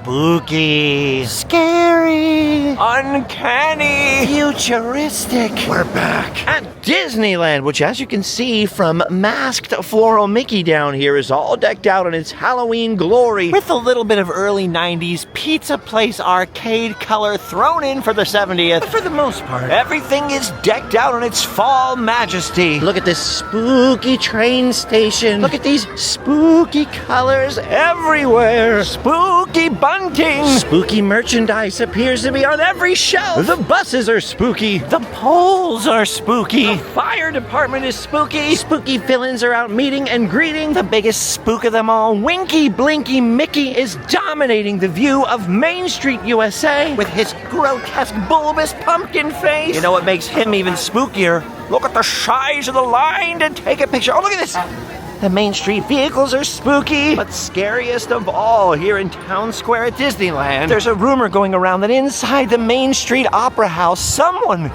Spooky. Scary. Uncanny. Futuristic. We're back At Disneyland, which as you can see from masked floral Mickey down here is all decked out in its Halloween glory with a little bit of early 90s pizza place arcade color thrown in for the 70th. But for the most part, everything is decked out in its fall majesty. Look at this spooky train station. Look at these spooky colors everywhere. Spooky bunting. Spooky merchandise appears to be on every shelf. The buses are spooky. The poles are spooky. The fire department is spooky. Spooky villains are out meeting and greeting. The biggest spook of them all, Winky Blinky Mickey, is dominating the view of Main Street, USA with his grotesque bulbous pumpkin face. You know what makes him even spookier? Look at the size of the line to take a picture. Oh, look at this. The Main Street vehicles are spooky, but scariest of all here in Town Square at Disneyland, there's a rumor going around that inside the Main Street Opera House, someone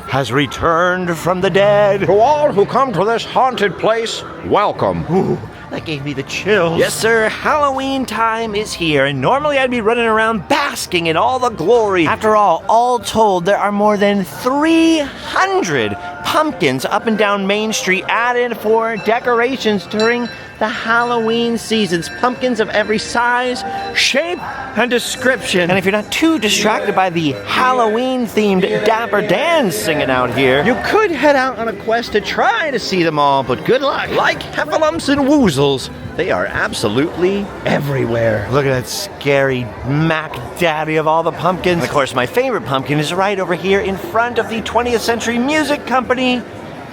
has returned from the dead. to all who come to this haunted place. Welcome. Ooh, that gave me the chills. Yes, sir, Halloween time is here, and normally I'd be running around basking in all the glory. After all told, there are more than 300 pumpkins up and down Main Street added for decorations during the Halloween seasons. Pumpkins of every size, shape, and description. And if you're not too distracted by the Halloween-themed Dapper Dan singing out here, you could head out on a quest to try to see them all, but good luck. Like heffalumps and woozles, they are absolutely everywhere. Look at that scary Mac Daddy of all the pumpkins. And of course, my favorite pumpkin is right over here in front of the 20th Century Music Company.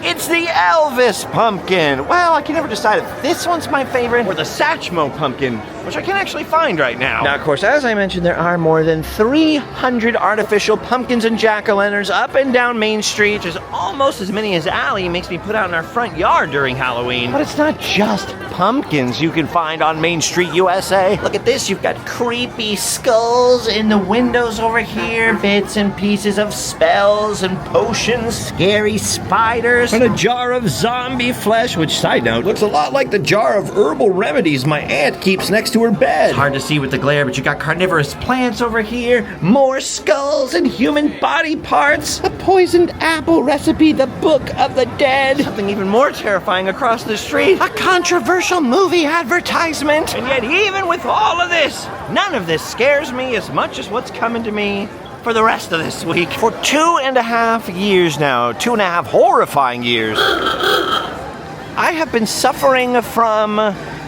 It's the Elvis pumpkin. Well, I can never decide if this one's my favorite or the Satchmo pumpkin, which I can actually find right now. Now, of course, as I mentioned, there are more than 300 artificial pumpkins and jack-o'-lanterns up and down Main Street, which is almost as many as Allie makes me put out in our front yard during Halloween. But it's not just pumpkins you can find on Main Street, USA. Look at this. You've got creepy skulls in the windows over here, bits and pieces of spells and potions, scary spiders, and a jar of zombie flesh, which, side note, looks a lot like the jar of herbal remedies my aunt keeps next to her bed. It's hard to see with the glare, but you got carnivorous plants over here, more skulls and human body parts, a poisoned apple recipe, the Book of the Dead, something even more terrifying across the street, a controversial movie advertisement. And yet, even with all of this, none of this scares me as much as what's coming to me for the rest of this week. For 2.5 years now, 2.5 horrifying years, I have been suffering from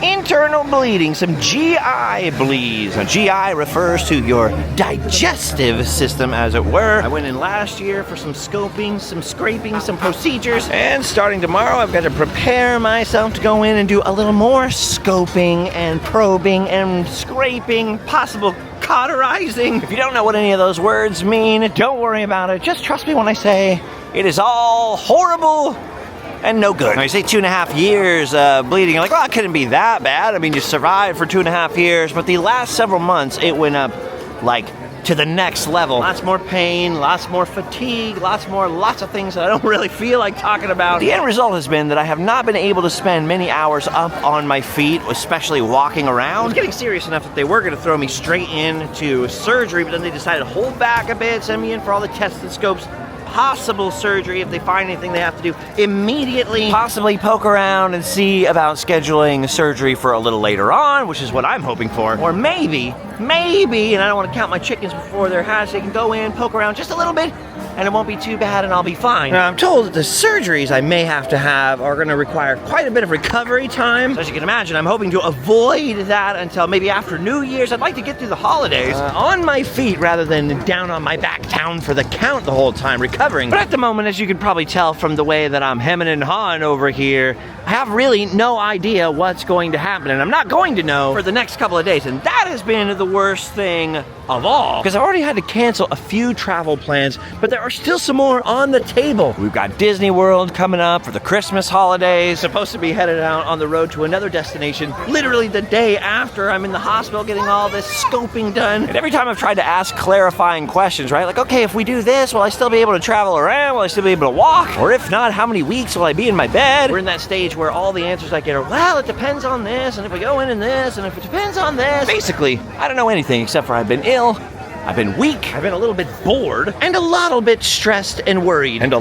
internal bleeding, some GI bleeds. Now, GI refers to your digestive system, as it were. I went in last year for some scoping, some scraping, some procedures, and starting tomorrow, I've got to prepare myself to go in and do a little more scoping and probing and scraping, possible cauterizing. If you don't know what any of those words mean, don't worry about it. Just trust me when I say it is all horrible and no good. Now, you say 2.5 years bleeding, you're like, well, it couldn't be that bad. I mean, you survived for 2.5 years, but the last several months, it went up like to the next level. Lots more pain, lots more fatigue, lots of things that I don't really feel like talking about. The end result has been that I have not been able to spend many hours up on my feet, especially walking around. It was getting serious enough that they were going to throw me straight into surgery, but then they decided to hold back a bit, send me in for all the tests and scopes. Possible surgery if they find anything they have to do immediately, possibly poke around and see about scheduling surgery for a little later on, which is what I'm hoping for. Or maybe, and I don't want to count my chickens before they're hatched, they can go in, poke around just a little bit, and it won't be too bad and I'll be fine. Now, I'm told that the surgeries I may have to have are going to require quite a bit of recovery time. So as you can imagine, I'm hoping to avoid that until maybe after New Year's. I'd like to get through the holidays on my feet rather than down on my back down for the count the whole time recovering. But at the moment, as you can probably tell from the way that I'm hemming and hawing over here, I have really no idea what's going to happen, and I'm not going to know for the next couple of days, and that has been the worst thing of all, because I've already had to cancel a few travel plans, but there are still some more on the table. We've got Disney World coming up for the Christmas holidays. Supposed to be headed out on the road to another destination literally the day after I'm in the hospital getting all this scoping done. And every time I've tried to ask clarifying questions, right? Like, okay, if we do this, will I still be able to travel around? Will I still be able to walk? Or if not, how many weeks will I be in my bed? We're in that stage where all the answers I get are, well, it depends on this, and if we go in this, and if it depends on this. Basically, I don't know anything except for I've been ill, I've been weak, I've been a little bit bored, and a little bit stressed and worried. And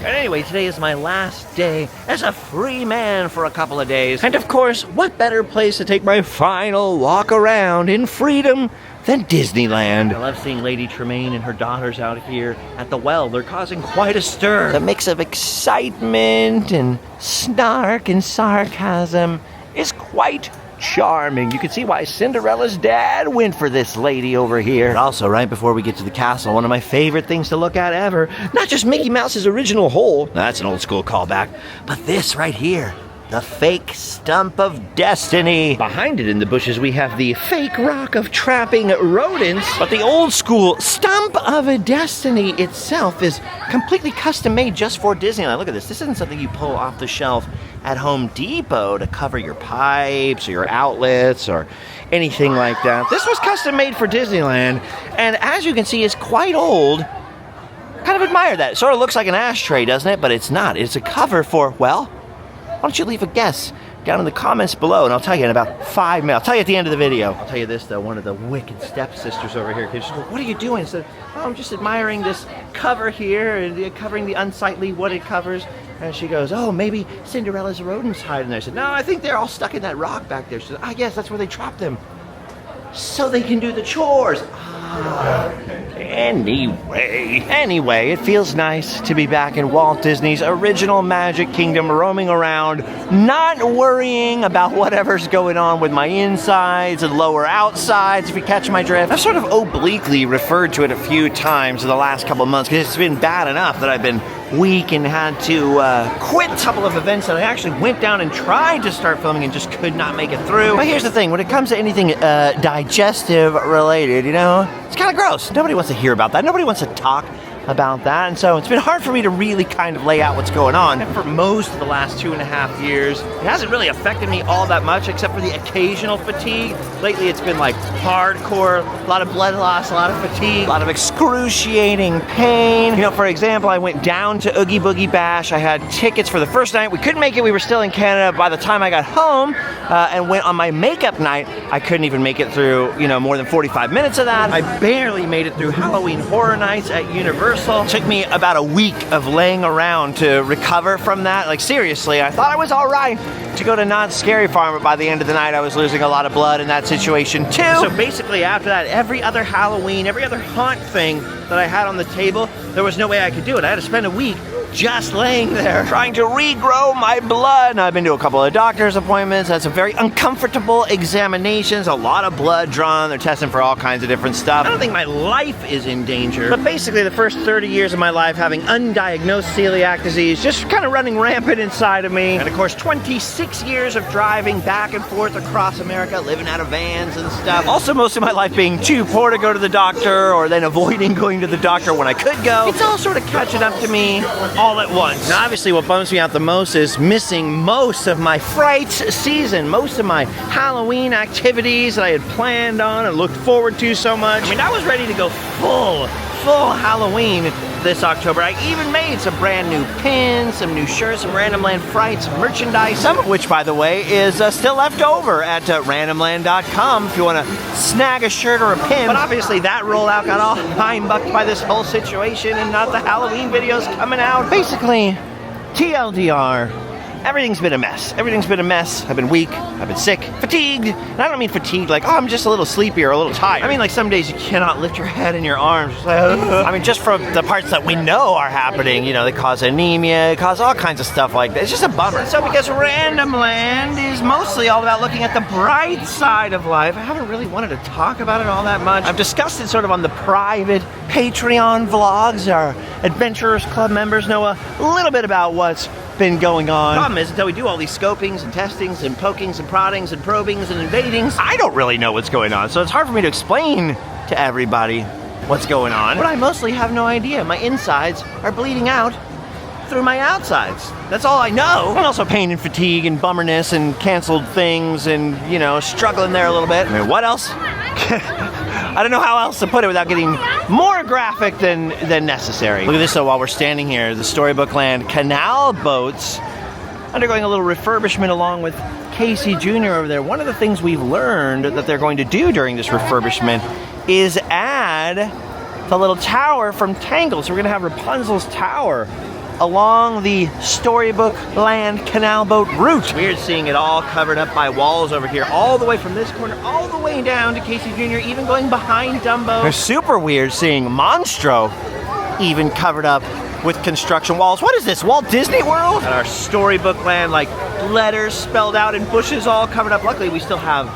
anyway, today is my last day as a free man for a couple of days. And of course, what better place to take my final walk around in freedom than Disneyland. I love seeing Lady Tremaine and her daughters out here at the well. They're causing quite a stir. The mix of excitement and snark and sarcasm is quite charming. You can see why Cinderella's dad went for this lady over here. But also, right before we get to the castle, one of my favorite things to look at ever, not just Mickey Mouse's original hole, that's an old school callback, but this right here. The fake stump of destiny. Behind it in the bushes, we have the fake rock of trapping rodents. But the old school stump of a destiny itself is completely custom made just for Disneyland. Look at this. This isn't something you pull off the shelf at Home Depot to cover your pipes or your outlets or anything like that. This was custom made for Disneyland. And as you can see, it's quite old. Kind of admire that. It sort of looks like an ashtray, doesn't it? But it's not. It's a cover for, well, why don't you leave a guess down in the comments below, and I'll tell you in about 5 minutes. I'll tell you at the end of the video. I'll tell you this, though. One of the wicked stepsisters over here, she's like, what are you doing? I said, oh, I'm just admiring this cover here, and covering the unsightly what it covers. And she goes, oh, maybe Cinderella's rodents hide in there. I said, no, I think they're all stuck in that rock back there. She said, I guess that's where they trap them, so they can do the chores. Anyway, it feels nice to be back in Walt Disney's original Magic Kingdom, roaming around, not worrying about whatever's going on with my insides and lower outsides, if you catch my drift. I've sort of obliquely referred to it a few times in the last couple of months because it's been bad enough that I've been weak and had to quit a couple of events that I actually went down and tried to start filming and just could not make it through. But here's the thing, when it comes to anything digestive related, you know, it's kind of gross. Nobody wants to hear about that. Nobody wants to talk about that, and so it's been hard for me to really kind of lay out what's going on. And for most of the last 2.5 years, it hasn't really affected me all that much, except for the occasional fatigue. Lately, it's been like hardcore, a lot of blood loss, a lot of fatigue, a lot of excruciating pain. You know, for example, I went down to Oogie Boogie Bash. I had tickets for the first night. We couldn't make it. We were still in Canada by the time I got home, and went on my makeup night. I couldn't even make it through, you know, more than 45 minutes of that. I barely made it through Halloween Horror Nights at Universal. It took me about a week of laying around to recover from that. Like, seriously, I thought I was all right to go to Not Scary Farm, but by the end of the night, I was losing a lot of blood in that situation too. So basically, after that, every other Halloween, every other haunt thing that I had on the table, there was no way I could do it. I had to spend a week just laying there trying to regrow my blood. And I've been to a couple of doctor's appointments, had some very uncomfortable examinations, a lot of blood drawn. They're testing for all kinds of different stuff. I don't think my life is in danger, but basically the first 30 years of my life having undiagnosed celiac disease just kind of running rampant inside of me. And of course 26 years of driving back and forth across America, living out of vans and stuff. Also most of my life being too poor to go to the doctor, or then avoiding going to the doctor when I could go. It's all sort of catching up to me all at once. Now obviously what bums me out the most is missing most of my Frights season, most of my Halloween activities that I had planned on and looked forward to so much. I mean, I was ready to go full Halloween this October. I even made some brand new pins, some new shirts, some Random Land Frights merchandise, some of which, by the way, is still left over at randomland.com if you want to snag a shirt or a pin. But obviously that rollout got all bucked by this whole situation and not the Halloween videos coming out. Basically, TLDR, everything's been a mess. Everything's been a mess. I've been weak, I've been sick, fatigued. And I don't mean fatigued like, oh, I'm just a little sleepy or a little tired. I mean like some days you cannot lift your head in your arms. I mean, just from the parts that we know are happening, you know, they cause anemia, they cause all kinds of stuff like that. It's just a bummer. So because Random Land is mostly all about looking at the bright side of life, I haven't really wanted to talk about it all that much. I've discussed it sort of on the private Patreon vlogs. Our Adventurers Club members know a little bit about what's been going on. The problem is, until we do all these scopings and testings and pokings and proddings and probings and invadings, I don't really know what's going on. So it's hard for me to explain to everybody what's going on, but I mostly have no idea. My insides are bleeding out through my outsides. That's all I know. And also pain and fatigue and bummerness and canceled things and, you know, struggling there a little bit. I mean, what else? I don't know how else to put it without getting more graphic than necessary. Look at this though, while we're standing here, the Storybook Land canal boats undergoing a little refurbishment along with Casey Jr. over there. One of the things we've learned that they're going to do during this refurbishment is add the little tower from Tangled. So we're gonna have Rapunzel's tower along the Storybook Land canal boat route. Weird seeing it all covered up by walls over here, all the way from this corner, all the way down to Casey Jr., even going behind Dumbo. It's super weird seeing Monstro even covered up with construction walls. What is this, Walt Disney World? And our Storybook Land, like letters spelled out in bushes all covered up. Luckily, we still have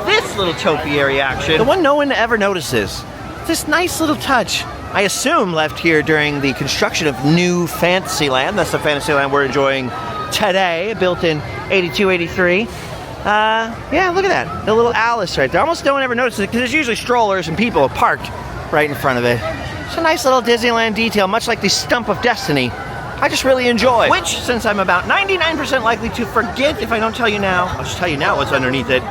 this little topiary action. The one no one ever notices. This nice little touch, I assume left here during the construction of New Fantasyland. That's the Fantasyland we're enjoying today, built in 82, 83. Yeah, look at that. The little Alice right there. Almost no one ever notices it because there's usually strollers and people parked right in front of it. It's a nice little Disneyland detail, much like the Stump of Destiny. I just really enjoy. Which, since I'm about 99% likely to forget if I don't tell you now, I'll just tell you now what's underneath it.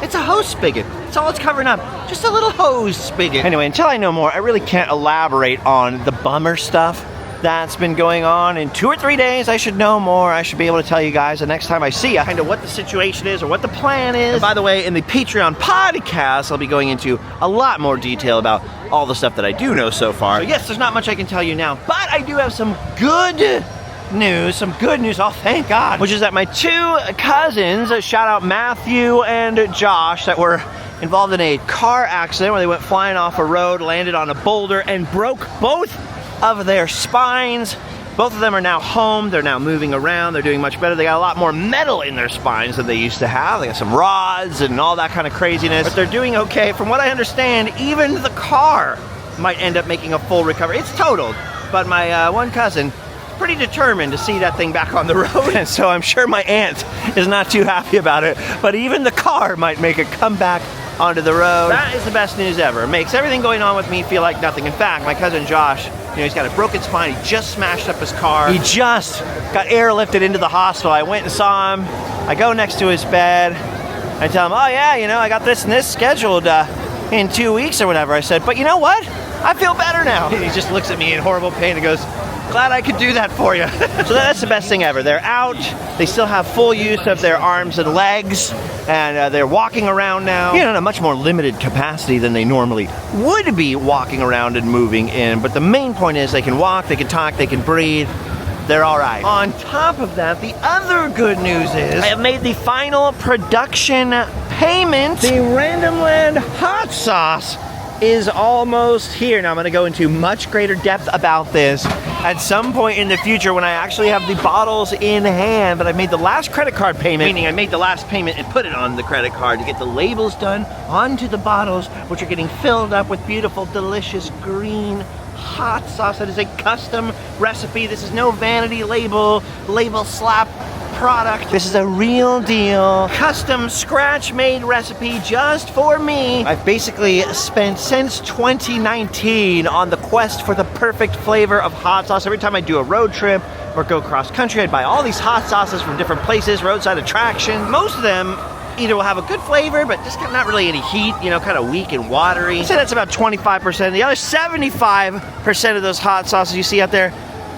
It's a hose spigot. That's all it's covering up. Just a little hose spigot. Anyway, until I know more, I really can't elaborate on the bummer stuff that's been going on. In 2 or 3 days, I should know more. I should be able to tell you guys the next time I see you kind of what the situation is or what the plan is. And by the way, in the Patreon podcast, I'll be going into a lot more detail about all the stuff that I do know so far. So yes, there's not much I can tell you now, but I do have some good news, oh thank God, which is that my 2 cousins, shout out Matthew and Josh, that were involved in a car accident where they went flying off a road, landed on a boulder, and broke both of their spines. Both of them are now home. They're now moving around. They're doing much better. They got a lot more metal in their spines than they used to have. They got some rods and all that kind of craziness, but they're doing okay. From what I understand, even the car might end up making a full recovery. It's totaled, but my one cousin pretty determined to see that thing back on the road, and so I'm sure my aunt is not too happy about it, but even the car might make a comeback onto the road. That is the best news ever. It makes everything going on with me feel like nothing. In fact, my cousin Josh, you know, he's got a broken spine. He just smashed up his car. He just got airlifted into the hospital. I went and saw him. I go next to his bed. I tell him, oh yeah, you know, I got this and this scheduled in 2 weeks or whatever. I said, but you know what? I feel better now. He just looks at me in horrible pain and goes, glad I could do that for you. So that's the best thing ever. They're out. They still have full use of their arms and legs, and they're walking around now, you know, in a much more limited capacity than they normally would be walking around and moving in. But the main point is they can walk, they can talk, they can breathe. They're all right. On top of that, the other good news is I have made the final production payment. The Random Land hot sauce is almost here. Now I'm gonna go into much greater depth about this at some point in the future when I actually have the bottles in hand, but I made the last credit card payment, meaning I made the last payment and put it on the credit card to get the labels done onto the bottles, which are getting filled up with beautiful, delicious green hot sauce. That is a custom recipe. This is no vanity label slap product. This is a real deal, custom scratch-made recipe just for me. I've basically spent since 2019 on the quest for the perfect flavor of hot sauce. Every time I do a road trip or go cross country, I'd buy all these hot sauces from different places, roadside attractions. Most of them either will have a good flavor, but just not really any heat, you know, kind of weak and watery. I'd say that's about 25%. The other 75% of those hot sauces you see out there,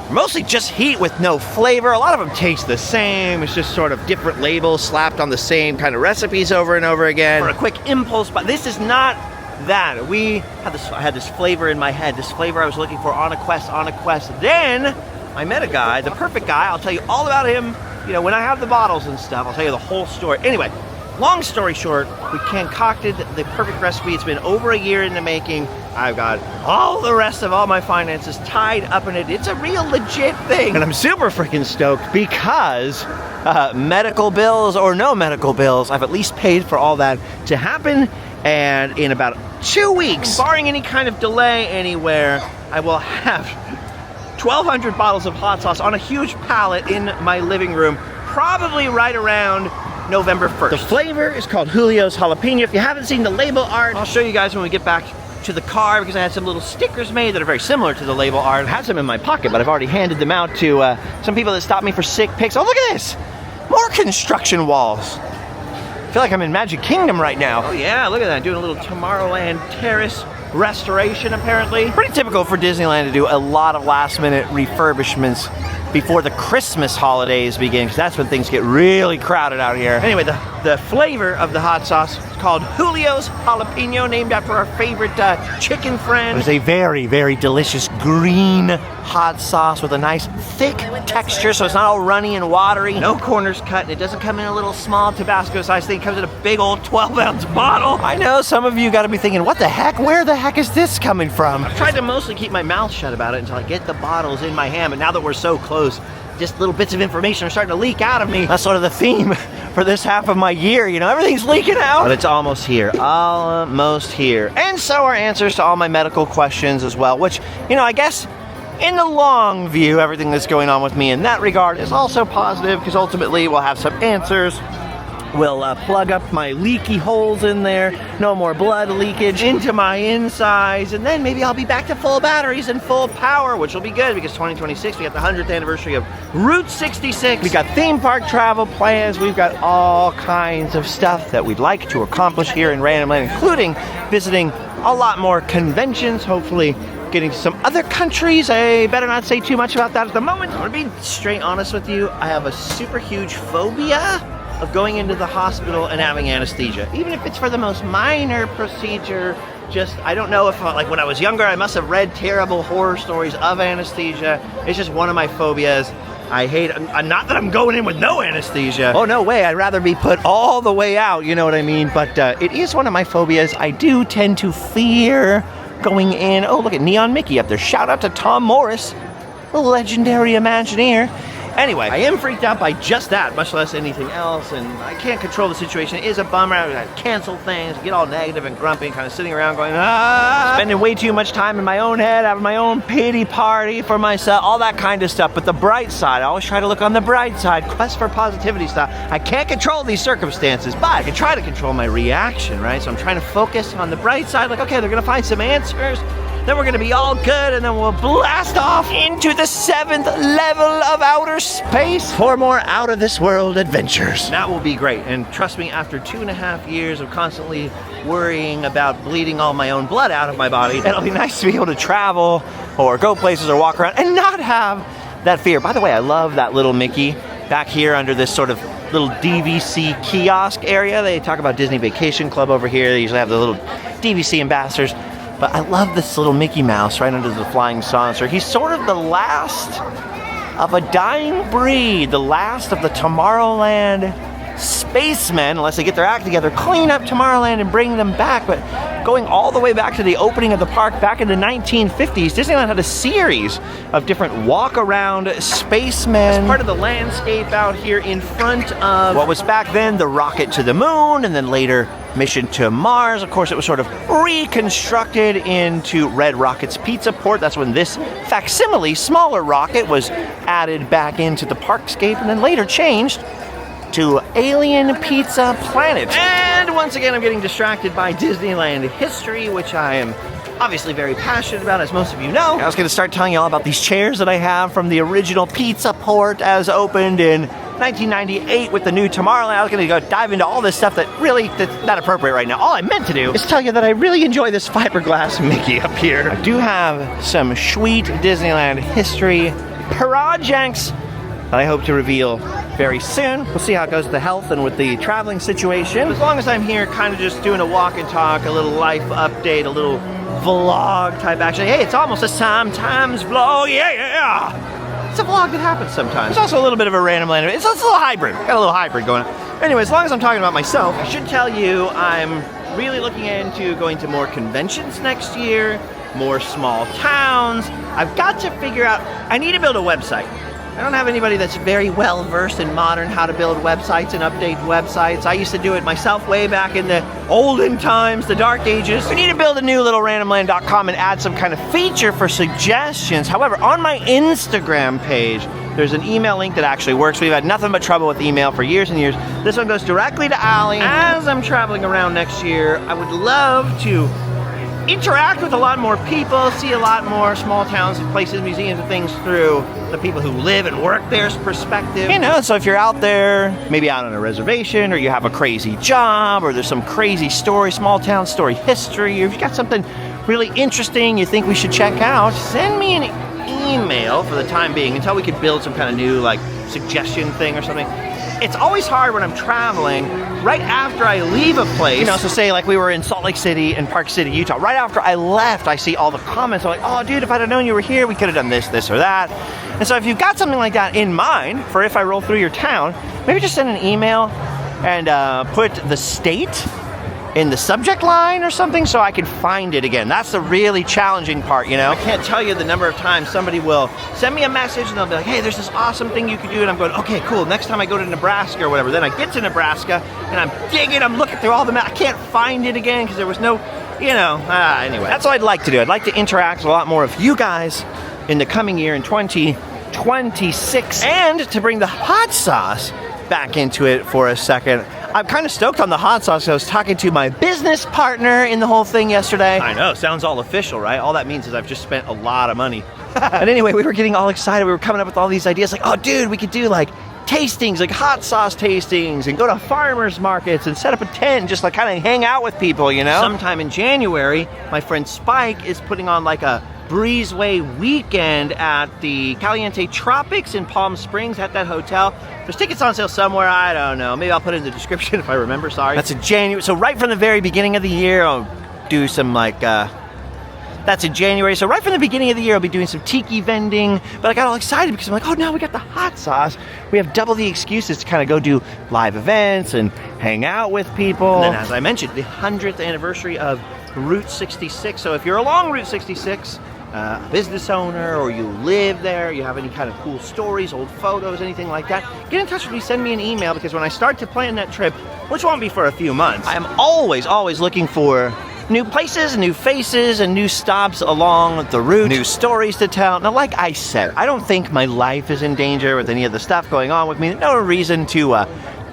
mostly just heat with no flavor. A lot of them taste the same. It's just sort of different labels slapped on the same kind of recipes over and over again for a quick impulse. But this is not that. I had this flavor in my head, this flavor I was looking for on a quest. Then I met a guy, the perfect guy. I'll tell you all about him, you know, when I have the bottles and stuff. I'll tell you the whole story. Anyway, long story short, we concocted the perfect recipe. It's been over a year in the making. I've got all the rest of all my finances tied up in it. It's a real legit thing. And I'm super freaking stoked because medical bills or no medical bills, I've at least paid for all that to happen. And in about 2 weeks, barring any kind of delay anywhere, I will have 1,200 bottles of hot sauce on a huge pallet in my living room, probably right around November 1st. The flavor is called Julio's Jalapeno. If you haven't seen the label art, I'll show you guys when we get back to the car because I had some little stickers made that are very similar to the label art. I had some in my pocket, but I've already handed them out to some people that stopped me for sick pics. Oh, look at this! More construction walls. I feel like I'm in Magic Kingdom right now. Oh yeah, look at that. Doing a little Tomorrowland terrace restoration, apparently. Pretty typical for Disneyland to do a lot of last-minute refurbishments before the Christmas holidays begin, because that's when things get really crowded out here. Anyway, the flavor of the hot sauce is called Julio's Jalapeno, named after our favorite chicken friend. It's a very, very delicious green hot sauce with a nice thick texture, so it's not all runny and watery. No corners cut, and it doesn't come in a little small Tabasco size thing. It comes in a big old 12-ounce bottle. I know some of you got to be thinking, what the heck? Where the heck is this coming from? I've tried to mostly keep my mouth shut about it until I get the bottles in my hand, but now that we're so close, just little bits of information are starting to leak out of me. That's sort of the theme for this half of my year, you know, everything's leaking out. But it's almost here, almost here. And so are answers to all my medical questions as well, which, you know, I guess in the long view, everything that's going on with me in that regard is also positive, because ultimately we'll have some answers. We'll plug up my leaky holes in there, no more blood leakage into my insides, and then maybe I'll be back to full batteries and full power, which will be good because 2026, we got the 100th anniversary of Route 66. We got theme park travel plans. We've got all kinds of stuff that we'd like to accomplish here in Random Land, including visiting a lot more conventions, hopefully getting to some other countries. I better not say too much about that at the moment. I'm gonna be straight honest with you. I have a super huge phobia of going into the hospital and having anesthesia, even if it's for the most minor procedure. Just, I don't know if, like when I was younger, I must have read terrible horror stories of anesthesia. It's just one of my phobias. I hate it. Not that I'm going in with no anesthesia. Oh, no way. I'd rather be put all the way out, you know what I mean? But it is one of my phobias. I do tend to fear going in. Oh, look at Neon Mickey up there. Shout out to Tom Morris, the legendary Imagineer. Anyway, I am freaked out by just that, much less anything else, and I can't control the situation. It is a bummer. I gotta cancel things, get all negative and grumpy, and kind of sitting around going, spending way too much time in my own head, having my own pity party for myself, all that kind of stuff. But the bright side, I always try to look on the bright side, quest for positivity stuff. I can't control these circumstances, but I can try to control my reaction, right? So I'm trying to focus on the bright side, like, okay, they're gonna find some answers. Then we're gonna be all good, and then we'll blast off into the 7th level of outer space for more out-of-this-world adventures. That will be great, and trust me, after 2.5 years of constantly worrying about bleeding all my own blood out of my body, it'll be nice to be able to travel or go places or walk around and not have that fear. By the way, I love that little Mickey back here under this sort of little DVC kiosk area. They talk about Disney Vacation Club over here. They usually have the little DVC ambassadors. But I love this little Mickey Mouse right under the flying saucer. He's sort of the last of a dying breed, the last of the Tomorrowland spacemen, unless they get their act together, clean up Tomorrowland and bring them back. But going all the way back to the opening of the park back in the 1950s, Disneyland had a series of different walk-around spacemen as part of the landscape out here in front of what was back then the rocket to the moon, and then later mission to Mars. Of course, it was sort of reconstructed into Red Rocket's Pizza Port. That's when this facsimile, smaller rocket was added back into the parkscape and then later changed to Alien Pizza Planet. And once again, I'm getting distracted by Disneyland history, which I am obviously very passionate about, as most of you know. I was going to start telling you all about these chairs that I have from the original Pizza Port as opened in 1998 with the new Tomorrowland. I was going to go dive into all this stuff that's not appropriate right now. All I meant to do is tell you that I really enjoy this fiberglass Mickey up here. I do have some sweet Disneyland history projects that I hope to reveal very soon. We'll see how it goes with the health and with the traveling situation. As long as I'm here kind of just doing a walk and talk, a little life update, a little vlog type action. Hey, it's almost a sometimes vlog. Yeah. It's a vlog that happens sometimes. It's also a little bit of a random land. It's a little hybrid. Got a little hybrid going on. Anyway, as long as I'm talking about myself, I should tell you I'm really looking into going to more conventions next year, more small towns. I've got to figure out, I need to build a website. I don't have anybody that's very well versed in modern how to build websites and update websites. I used to do it myself way back in the olden times, the dark ages. We need to build a new little randomland.com and add some kind of feature for suggestions. However, on my Instagram page, there's an email link that actually works. We've had nothing but trouble with email for years and years. This one goes directly to Allie. As I'm traveling around next year, I would love to interact with a lot more people, see a lot more small towns and places, museums and things through the people who live and work there's perspective. You know, so if you're out there, maybe out on a reservation, or you have a crazy job, or there's some crazy story, small town story history, or if you got something really interesting you think we should check out, send me an email for the time being until we can build some kind of new like suggestion thing or something. It's always hard when I'm traveling right after I leave a place. You know, so say like we were in Salt Lake City and Park City, Utah. Right after I left, I see all the comments. I'm like, oh dude, if I'd have known you were here, we could have done this, this, or that. And so if you've got something like that in mind for if I roll through your town, maybe just send an email and put the state in the subject line or something so I can find it again. That's the really challenging part, you know? I can't tell you the number of times somebody will send me a message and they'll be like, hey, there's this awesome thing you could do, and I'm going, okay, cool, next time I go to Nebraska or whatever. Then I get to Nebraska and I'm digging, I'm looking through all the maps. I can't find it again because there was no, you know, anyway. That's what I'd like to do. I'd like to interact with a lot more of you guys in the coming year in 2026, and to bring the hot sauce back into it for a second. I'm kind of stoked on the hot sauce. I was talking to my business partner in the whole thing yesterday. I know, sounds all official, right? All that means is I've just spent a lot of money. And anyway, we were getting all excited. We were coming up with all these ideas like, oh dude, we could do like tastings, like hot sauce tastings, and go to farmers markets and set up a tent and just like kind of hang out with people, you know? Sometime in January, my friend Spike is putting on like a breezeway weekend at the Caliente Tropics in Palm Springs at that hotel. There's tickets on sale somewhere, I don't know. Maybe I'll put it in the description if I remember, sorry. That's in January, so right from the very beginning of the year, I'll do some like, that's in January, so right from the beginning of the year, I'll be doing some tiki vending, but I got all excited because I'm like, oh, now we got the hot sauce. We have double the excuses to kind of go do live events and hang out with people. And then, as I mentioned, the 100th anniversary of Route 66, so if you're along Route 66, a business owner, or you live there, you have any kind of cool stories, old photos, anything like that, get in touch with me, send me an email, because when I start to plan that trip, which won't be for a few months, I am always looking for new places, new faces, and new stops along the route, new stories to tell. Now, like I said, I don't think my life is in danger with any of the stuff going on with me. No reason to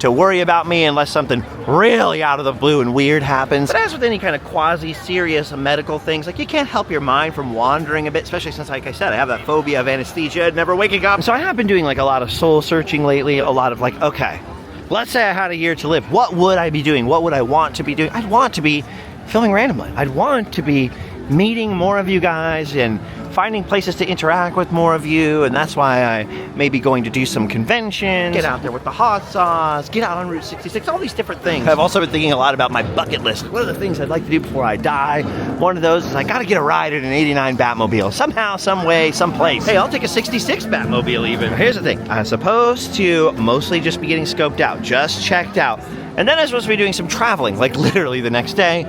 worry about me unless something really out of the blue and weird happens. But as with any kind of quasi-serious medical things, like you can't help your mind from wandering a bit, especially since, like I said, I have that phobia of anesthesia, never waking up. So I have been doing like a lot of soul searching lately, a lot of like, okay, let's say I had a year to live. What would I be doing? What would I want to be doing? I'd want to be filming randomly. I'd want to be meeting more of you guys and finding places to interact with more of you, and that's why I may be going to do some conventions, get out there with the hot sauce, get out on Route 66, all these different things. I've also been thinking a lot about my bucket list. What are the things I'd like to do before I die? One of those is I gotta get a ride in an 89 Batmobile. Somehow, some way, someplace. Hey, I'll take a 66 Batmobile even. Here's the thing. I'm supposed to mostly just be getting scoped out, just checked out. And then I'm supposed to be doing some traveling, like literally the next day.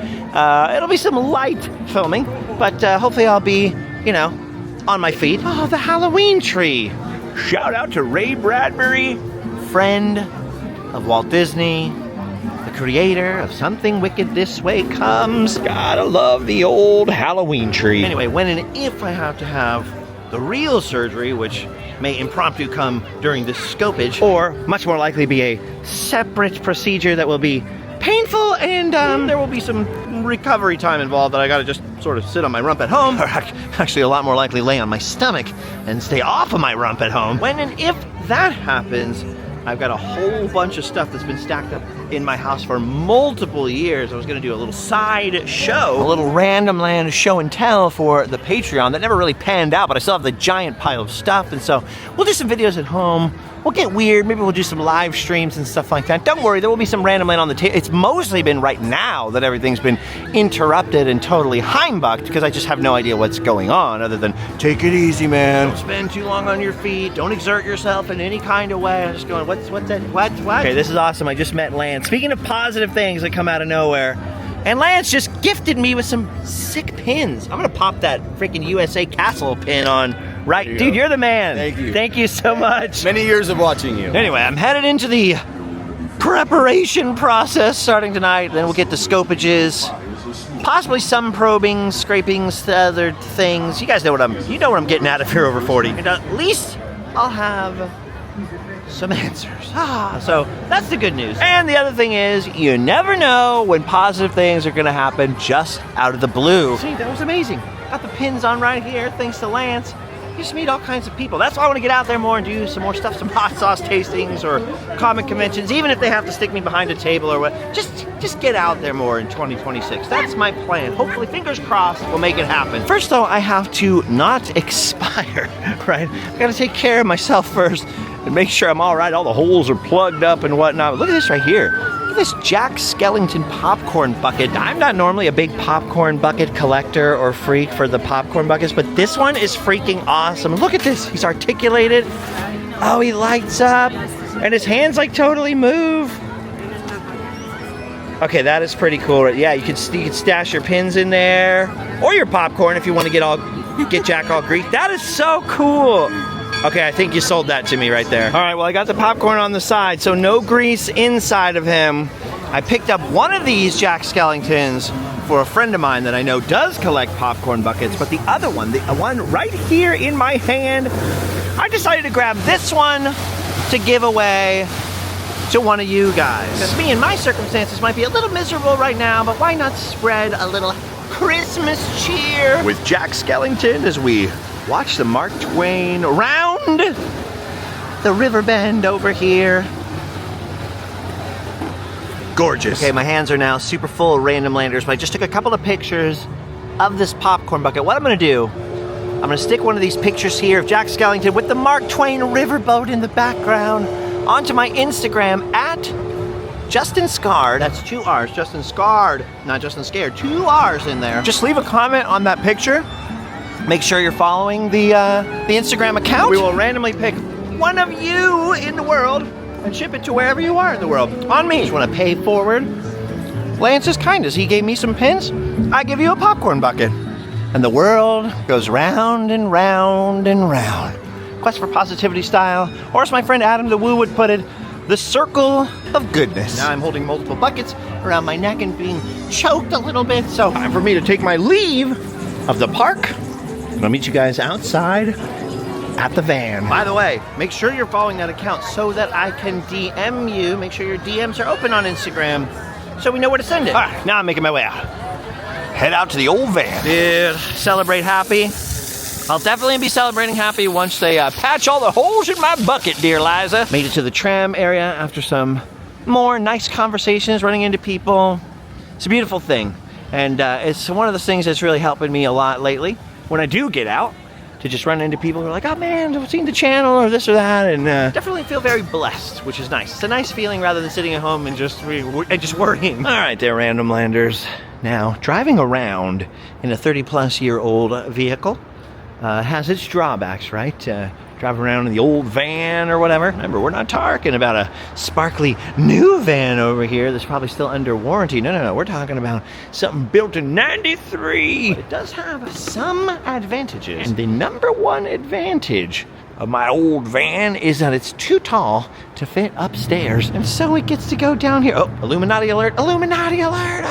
It'll be some light filming, but hopefully I'll be, you know, on my feet. Oh, the Halloween tree. Shout out to Ray Bradbury, friend of Walt Disney, the creator of Something Wicked This Way Comes. Gotta love the old Halloween tree. Anyway, when and if I have to have the real surgery, which may impromptu come during this scopage, or much more likely be a separate procedure that will be painful, and there will be some recovery time involved that I gotta just sort of sit on my rump at home, or actually a lot more likely lay on my stomach and stay off of my rump at home. When and if that happens, I've got a whole bunch of stuff that's been stacked up in my house for multiple years. I was gonna do a little side show, a little random land show and tell for the Patreon that never really panned out, but I still have the giant pile of stuff, and so we'll do some videos at home. We'll get weird, maybe we'll do some live streams and stuff like that. Don't worry, there will be some random land on the table. It's mostly been right now that everything's been interrupted and totally heimbucked because I just have no idea what's going on other than take it easy, man. Don't spend too long on your feet. Don't exert yourself in any kind of way. I'm just going, what's that? What? Okay, this is awesome. I just met Lance. Speaking of positive things that come out of nowhere, and Lance just gifted me with some sick pins. I'm gonna pop that freaking USA Castle pin on. Right, dude, you're the man. Thank you. Thank you so much. Many years of watching you. Anyway, I'm headed into the preparation process starting tonight. Then we'll get the scopages, possibly some probing, scrapings, other things. You guys know what I'm getting at if you're over 40. And at least I'll have some answers. So that's the good news. And the other thing is, you never know when positive things are gonna happen just out of the blue. See, that was amazing. Got the pins on right here, thanks to Lance. You just meet all kinds of people. That's why I want to get out there more and do some more stuff, some hot sauce tastings or comic conventions, even if they have to stick me behind a table or what. Just get out there more in 2026. That's my plan. Hopefully, fingers crossed, we'll make it happen. First though, I have to not expire, right? I gotta take care of myself first and make sure I'm all right. All the holes are plugged up and whatnot. Look at this right here. Look at this Jack Skellington popcorn bucket. I'm not normally a big popcorn bucket collector or freak for the popcorn buckets, but this one is freaking awesome. Look at this. He's articulated. Oh, he lights up. And his hands like totally move. Okay, that is pretty cool. Yeah, you can stash your pins in there. Or your popcorn if you want to get Jack all greased. That is so cool. Okay, I think you sold that to me right there. All right, well, I got the popcorn on the side, so no grease inside of him. I picked up one of these Jack Skellingtons for a friend of mine that I know does collect popcorn buckets, but the other one, the one right here in my hand, I decided to grab this one to give away to one of you guys. Because me and my circumstances might be a little miserable right now, but why not spread a little Christmas cheer with Jack Skellington as we watch the Mark Twain around the river bend over here. Gorgeous. Okay, my hands are now super full of random landers, but I just took a couple of pictures of this popcorn bucket. What I'm gonna do, I'm gonna stick one of these pictures here of Jack Skellington with the Mark Twain riverboat in the background onto my Instagram at Justin Scarred. That's 2 R's, Justin Scarred, not Justin Scared, 2 R's in there. Just leave a comment on that picture. Make sure you're following the Instagram account. We will randomly pick one of you in the world and ship it to wherever you are in the world. On me. Just want to pay forward. Lance is kind as he gave me some pins. I give you a popcorn bucket. And the world goes round and round and round. Quest for positivity style, or as my friend Adam the Woo would put it, the circle of goodness. Now I'm holding multiple buckets around my neck and being choked a little bit, so time for me to take my leave of the park. I'll meet you guys outside at the van. By the way, make sure you're following that account so that I can DM you. Make sure your DMs are open on Instagram so we know where to send it. All right, now I'm making my way out. Head out to the old van. Dude, celebrate happy. I'll definitely be celebrating happy once they patch all the holes in my bucket, dear Liza. Made it to the tram area after some more nice conversations, running into people. It's a beautiful thing. And it's one of the things that's really helping me a lot lately. When I do get out, to just run into people who are like, oh man, I've seen the channel or this or that, and definitely feel very blessed, which is nice. It's a nice feeling rather than sitting at home and just worrying. All right there, random landers. Now, driving around in a 30-plus-year-old vehicle has its drawbacks, right? Driving around in the old van or whatever. Remember, we're not talking about a sparkly new van over here that's probably still under warranty. No. We're talking about something built in '93. It does have some advantages. And the number one advantage of my old van is that it's too tall to fit upstairs. And so it gets to go down here. Oh, Illuminati alert, Illuminati alert.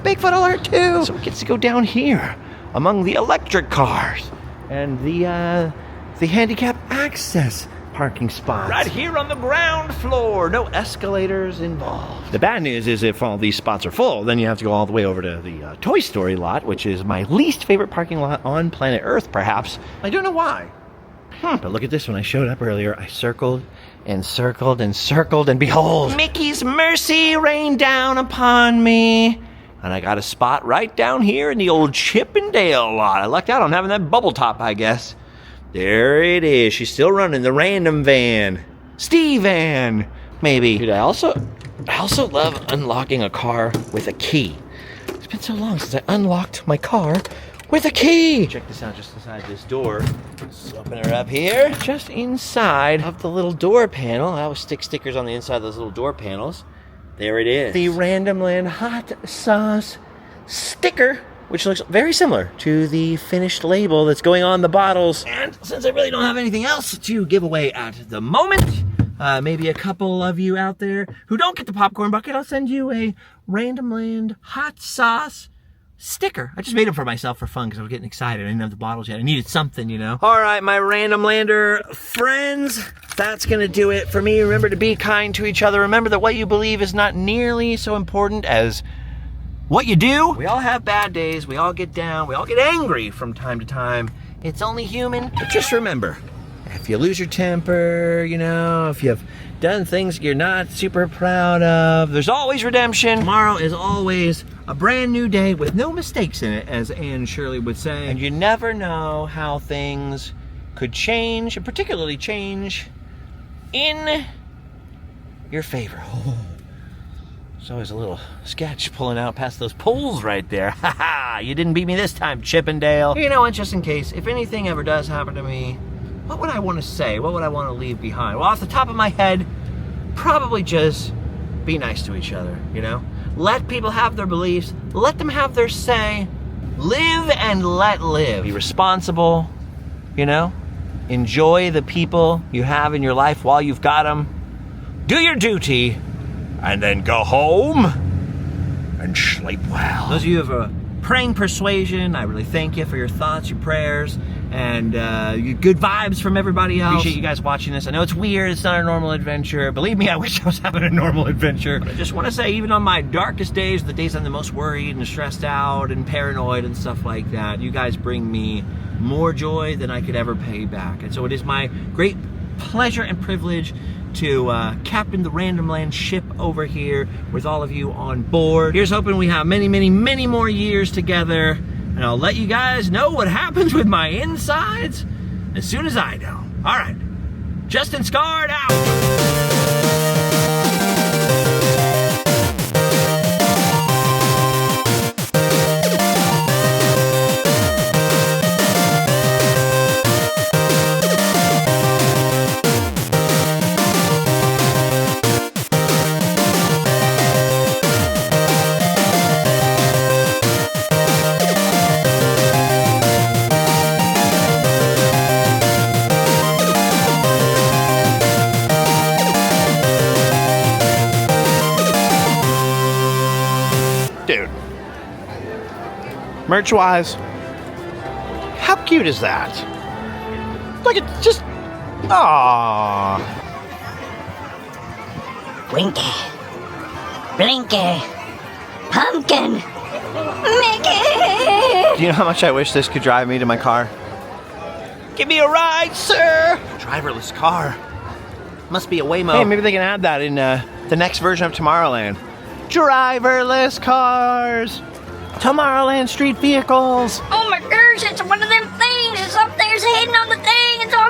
Bigfoot alert too. So it gets to go down here among the electric cars and the handicap access parking spots. Right here on the ground floor. No escalators involved. The bad news is if all these spots are full, then you have to go all the way over to the Toy Story lot, which is my least favorite parking lot on planet Earth, perhaps. I don't know why. But look at this. When I showed up earlier, I circled and circled and circled, and behold, Mickey's mercy rained down upon me. And I got a spot right down here in the old Chip and Dale lot. I lucked out on having that bubble top, I guess. There it is. She's still running the random van. Steve van, maybe. Dude, I also love unlocking a car with a key. It's been so long since I unlocked my car with a key. Check this out just inside this door. Let's open her up here. Just inside of the little door panel. I always stick stickers on the inside of those little door panels. There it is. The Random Land Hot Sauce sticker, which looks very similar to the finished label that's going on the bottles. And since I really don't have anything else to give away at the moment, maybe a couple of you out there who don't get the popcorn bucket, I'll send you a Random Land Hot Sauce sticker. I just made them for myself for fun because I was getting excited. I didn't have the bottles yet. I needed something, you know. All right, my Random Lander friends, that's going to do it for me. Remember to be kind to each other. Remember that what you believe is not nearly so important as what you do. We all have bad days. We all get down. We all get angry from time to time. It's only human. But just remember, if you lose your temper, you know, if you've done things you're not super proud of, there's always redemption. Tomorrow is always a brand new day with no mistakes in it, as Anne Shirley would say. And you never know how things could change, and particularly change in your favor. Oh. There's always a little sketch pulling out past those poles right there. Ha ha! You didn't beat me this time, Chippendale. You know what, just in case, if anything ever does happen to me, what would I want to say? What would I want to leave behind? Well, off the top of my head, probably just be nice to each other, you know? Let people have their beliefs. Let them have their say. Live and let live. Be responsible, you know? Enjoy the people you have in your life while you've got them. Do your duty, and then go home and sleep well. Those of you who have a praying persuasion, I really thank you for your thoughts, your prayers, and your good vibes from everybody else. Appreciate you guys watching this. I know it's weird, it's not a normal adventure. Believe me, I wish I was having a normal adventure. But I just want to say, even on my darkest days, the days I'm the most worried and stressed out and paranoid and stuff like that, you guys bring me more joy than I could ever pay back. And so it is my great pleasure and privilege to captain the Random Land ship over here with all of you on board. Here's hoping we have many, many, many more years together, and I'll let you guys know what happens with my insides as soon as I know. All right, Justin Scard out. Dude. Merch-wise, how cute is that? Like, it's just... Aww. Winky, Blinky, Pumpkin, Mickey! Do you know how much I wish this could drive me to my car? Give me a ride, sir! Driverless car. Must be a Waymo. Hey, maybe they can add that in the next version of Tomorrowland. Driverless cars! Tomorrowland street vehicles! Oh my gosh, it's one of them things! It's up there, it's hitting on the thing, it's all